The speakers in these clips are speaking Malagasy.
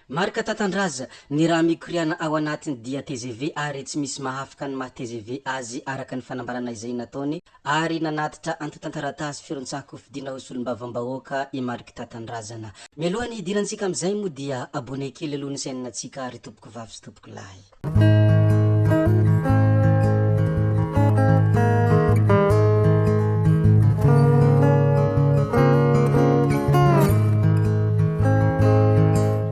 Marika Tatandraza, ny raha mikoriana ao anatiny dia TGV ary tsy misy mahafaka ny maha TGV azy araka ny fanambarana izay nataony ary nanatitra antotan-taratasy firontsako fidina ho solom-bavam-bahoaka i Marika Tatandrazana. Mialohany idirantsika amizay moa dia abonné kely aloha ny chaîne-natsika ary tompoko vavy sy tompoko lahy.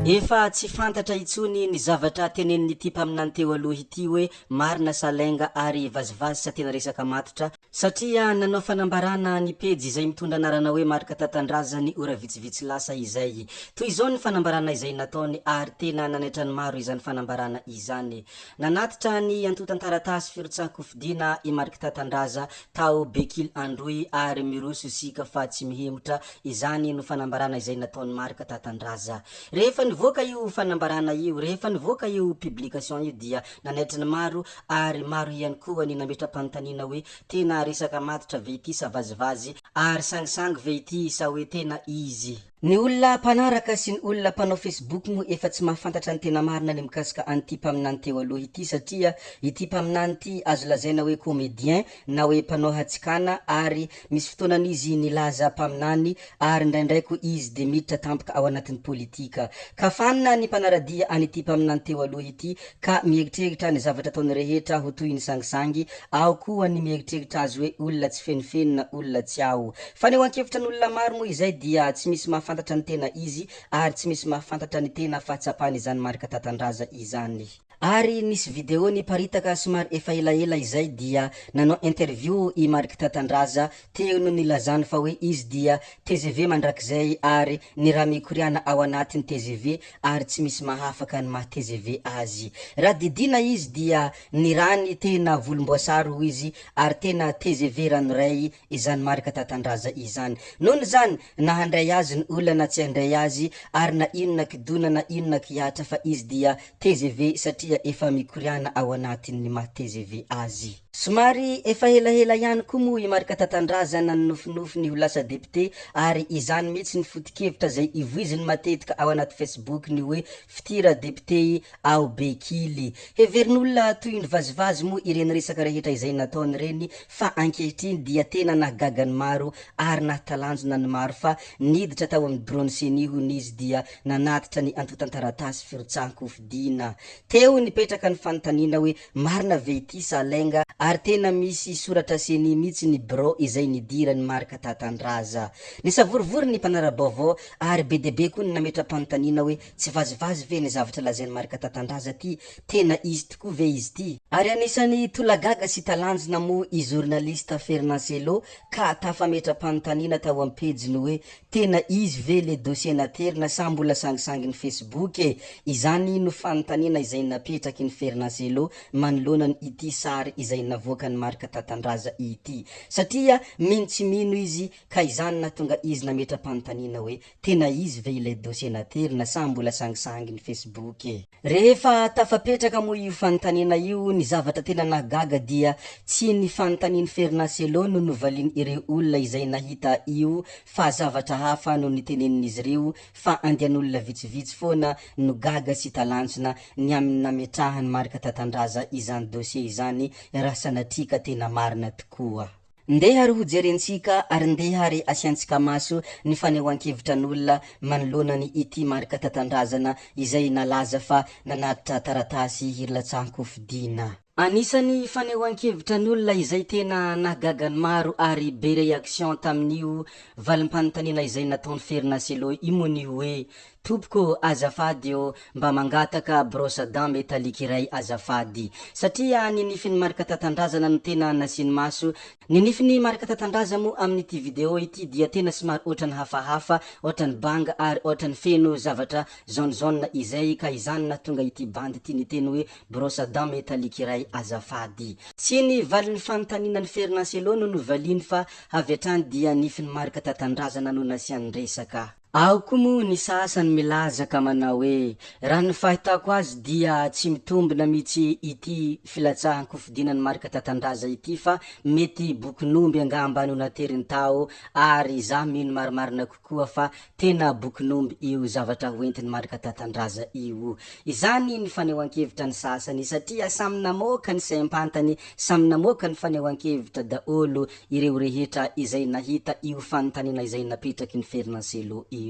Efa tsy fantatra itsony ny zavatra tenenin'ity mpaminany teo aloha ity hoe marina sa lainga ary vazivazy sa tena resaka matotra satria nanao fanambarana ny pejy izay mitondra anarana hoe Marika Tatandrazana ora vitsivitsy lasa izay. Toy izao ny fanambarana izay nataony ary tena nanaitra ny maro izany fanambarana izany. Nanatitra ny antotan-taratasy firotsako fidina i Marika Tatandraza tao Bekily Androy ary miroso sika fa tsy mihemotra, izany no fanambarana izay nataony Marika Tatandraza. Rehefa nivoaka io fanambarana io, rehefa nivoaka io publication io dia nanaitra ny maro ary maro ihany koa ny nametra-panontaniana hoe tena resaka matotra ve ity sa vazivazy ary sangisangy ve ity sa hoe tena izy. Ny olona mpanaraka sy ny olona mpanao Facebook moa efa tsy mahafantatra ny tena marina ny mikasika an'ity mpaminany teo aloha ity satria ity mpaminany ity azo lazaina hoe comédien na hoe mpanao hatsikana ary misy fotoanan'izy nilaza mpaminany ary ndraindraiky izy de miditra tampoka ao anatin'ny politika. Kafanina ny mpanaradia an'ity mpaminany teo aloha ity ka mieritreritra ny zavatra ataony rehetra ho toy ny sangisangy, ao koa ny mieritreritra azy hoe olona tsy fenofeno na olona tsy ao. Fa ny ankevitra ny olona maro moa izay dia tsy misy mahafantatra ny tena izy ary tsy misy mahafantatra ny tena fahatsapany izany Marika Tatandraza izany. Ary nisy video niparitaka somary efa elaela izay dia nanao interview i Marika Tatandraza teo no nilazany fa hoe izy dia TGV mandrakizay ary ny raha mikoriana ao anatiny TGV ary tsy misy mahafaka ny maha TGV azy. Raha didina izy dia ny rany tena volomboasary ho izy ary tena TGV ranoray izany Marika Tatandraza izany. Noho zany na handray azy ny olona na tsy handray azy ary na inona kidona na inona kiatra fa izy dia TGV satria efa mikoriana ao anatin'ny maha TGV azy. Somary efa helahela ihany koa moa i Marika Tatandrazana nofinofiny ho lasa député ary izany mihitsy ny foto-kevitra zay ivoiziny matetika ao anaty Facebook ny hoe fitira député ao Bekily. Heverin'olona toy ny vazivazy moa ireny resaka rehetra izay nataony reny fa ankehitriny dia tena nahagaga ny maro ary nahatalanjona ny maro fa niditra tao amin'ny drone seniho n'izy dia nanatitra ny antotan-taratasy firotsahako fidina. Teo nipetraka ny fanontaniana hoe marina ve ity sa lainga ary tena misy soratra seni mihitsy ny bro izay nidira ny Marika Tatandraza. Nisavorivory ny mpanara-baovao ary be dia be koa ny nametra-panontaniana hoe tsy vazivazy ve ny zavatra lazainy Marika Tatandraza ty, tena izy tokoa ve izy ty. Ary anisany tolagaga sy talanjona moa i journaliste Fernancelo ka tafametra-panontaniana tao amin'ny pejiny hoe tena izy ve le dossier naterina sa mbola sangisangy ny Facebook e. Izany no fanontaniana izay napetraky ny Fernancelo manoloana ny ity sary izay navoaka ny Marika Tatandraza ity satria mino tsy mino izy ka izany nahatonga izy nametra-panontaniana hoe tena izy ve ilay dossier naterina sa mbola sangisangy ny Facebook e. Rehefa tafapetraka moa io fanontaniana io, ny zavatra tena nahagaga dia tsy ny fanontaniany Fernancelo no novaliany ireo olona izay nahita io fa zavatra hafa no nitenenin'izy ireo fa andian'olona vitsivitsy foana no gaga sy talanjona ny amin'ny nametrahany Marika Tatandraza izany dossier izany raha sanatrika tena marina tokoa. Ndeha ary ho jerentsika ary ndeha ary asiantsika maso ny fanehoan-kevitran'olona manoloana ny ity Marika Tatandrazana izay nalaza fa nanatitra taratasy hirlatsahako fidina. Anisany fanehoan-kevitran'olona izay tena nahagaga ny maro ary be réaction tamin'io valim-panontaniana izay nataony Fernancelo io ny hoe tompoko azafady eo mba mangataka brosse à dents métallique iray azafady satria ny nifiny Marika Tatandrazana no tena nasiny maso. Ny nifiny Marika Tatandraza moa amin'ity video ity dia tena somary ohatrany hafahafa, ohatrany banga ary ohatrany feno zavatra jaune izay ka izany nahatonga ity bandy ity ny teny hoe brosse à dents métallique iray azafady. Tsy ny valin'ny fanontaniana ny Fernancelo no novaliany fa avy hatrany dia nifiny Marika Tatandrazana no nasiany resaka. Ao koa moa ny sasany milaza ka manao hoe raha ny fahitako azy dia tsy mitombina mihitsy ity filatsahan kofidinany marika tatandraza ity fa mety bokinomby angamba no nateriny tao ary za mino marimarina kokoa fa tena bokinomby io zavatra hoentiny marika tatandraza io. Izany ny fanehoan-kevitra ny sasany satria samy namoaka ny saim-pantany, samy namoaka ny fanehoan-kevitra daolo ireo rehetra izay nahita io fanontaniana izay napetraky ny Ferinaselo io.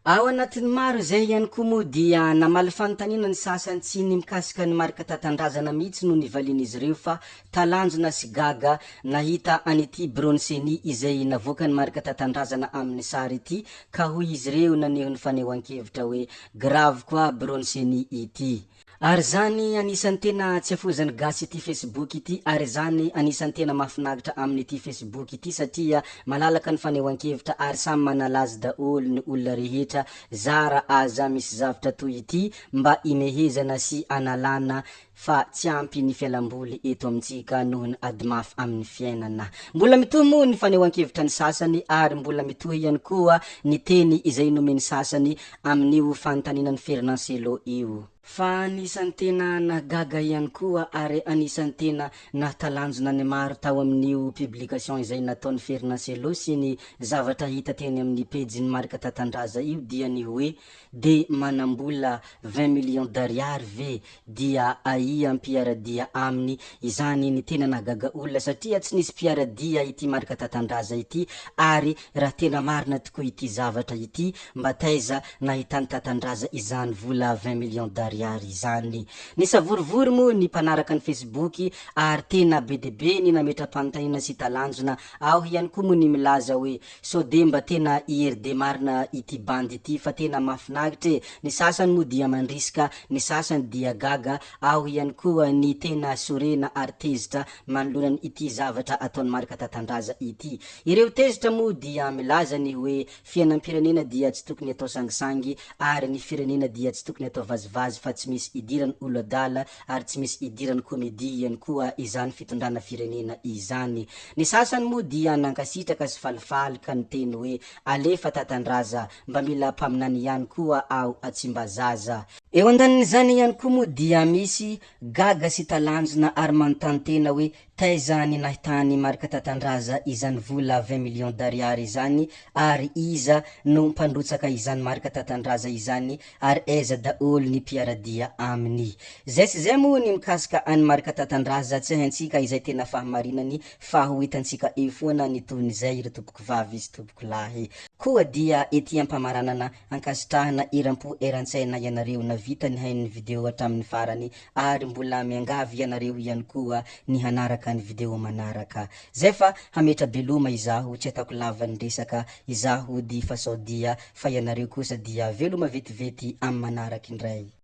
Ao anatin'ny maro zay ihany koa moa dia namaly fanontaniana ny sasany tsy ny mikasika ny marika tatandrazana mihitsy no nivalian'izy ireo fa talanjona sy gaga nahita an'ity bronseny izay navoaka ny marika tatandrazana amin'ny sary ity ka hoy izy ireo naneho ny fanehoan-kevitra hoe grave koa bronseny ity. Ary zany anisan'ny tena tsy afozany gasy ity Facebook ity ary zany anisan'ny tena mahafinaritra amin'ity Facebook ity satria malalaka ny fanehoan-kevitra ary samy manalaza daolo ny olona rehetra zara aza misy zavatra toy ity mba imehezana sy analana fa tsy ampy ny fialamboly eto amintsika noho ny ady mafy amin'ny fiainana. Mbola mitohy moa ny fanehoan-kevitra ny sasany ary mbola mitohy ihany koa ny teny izay nomeny sasany amin'io fanontanianan'ny Ferinaselo io. Fa anisan'ny tena nagaga ihany koa ary anisan'ny tena nahatalanjona ny maro tao amin'io publication izay nataon'ny Ferinaselo sy ny zavatra hita teny amin'ny pejiny marika tatandraza io dia ny hoe de manambola 20 millions d'ariary ve dia aia ampiaradia aminy. Izany ny tena nagaga olona satria tsy nisy mpiaradia ity marika tatandraza ity ary raha tena marina tokoa ity zavatra ity mba taiza nahitany tatandraza izany vola 20 millions d'ariary izany. Nisavorivory moa ny mpanaraka ny Facebook ary tena be de be ny nametra-panontaniana sy talanjona. Ao ihany koa moa ny milaza hoe sode mba tena ierde marina ity bandy ity fa tena mahafinaritra. Ny sasany moa dia mandrisika, ny sasany dia gaga. Ao ihany koa ny tena sorena ary tezitra manoloana ity zavatra ataon'ny marika tatandraza ity. Ireo tezitra moa dia milaza ny hoe fiainam-pirenena dia tsy tokony atao sangisangy ary ny firenena dia tsy tokony atao vazivazy fa tsy misy idirany olo adala ary tsy misy idirany komedi ihany koa izany fitondrana firenena izany. Ny sasany moa dia nankasitraka sy falifaly ka ny teny hoe alefa tatandraza mba mila mpaminany ihany koa ao Tsimbazaza. Eo andanin'izany ihany koa moa dia misy gaga sy talanjona ary manontany tena hoe taiza ny nahitany marika tatandraza izany vola 20 millions d'ariary izany ary iza no mpandrotsaka izany marika tatandraza izany ary aiza daolo ny mpiaradia aminy. Zay sy zay moa ny mikasika any marika tatandraza tsy haintsika izay tena fahamarinany fa ho hitantsika eo foana ny tohin'izay ry tompoko vavy sy tompoko lahy. Koa dia ety ampamaranana ankasitrahana eram-po eran-tsaina ianareo na vita ny hain'ny video hatramin'ny farany ary mbola miangavy ianareo ihany koa ny hanaraka ny video manaraka. Zay fa hametra beloma izaho tsy atako lavany resaka izaho di fasaodia fa ianareo kosa dia veloma vetivety amin'ny manaraka indray.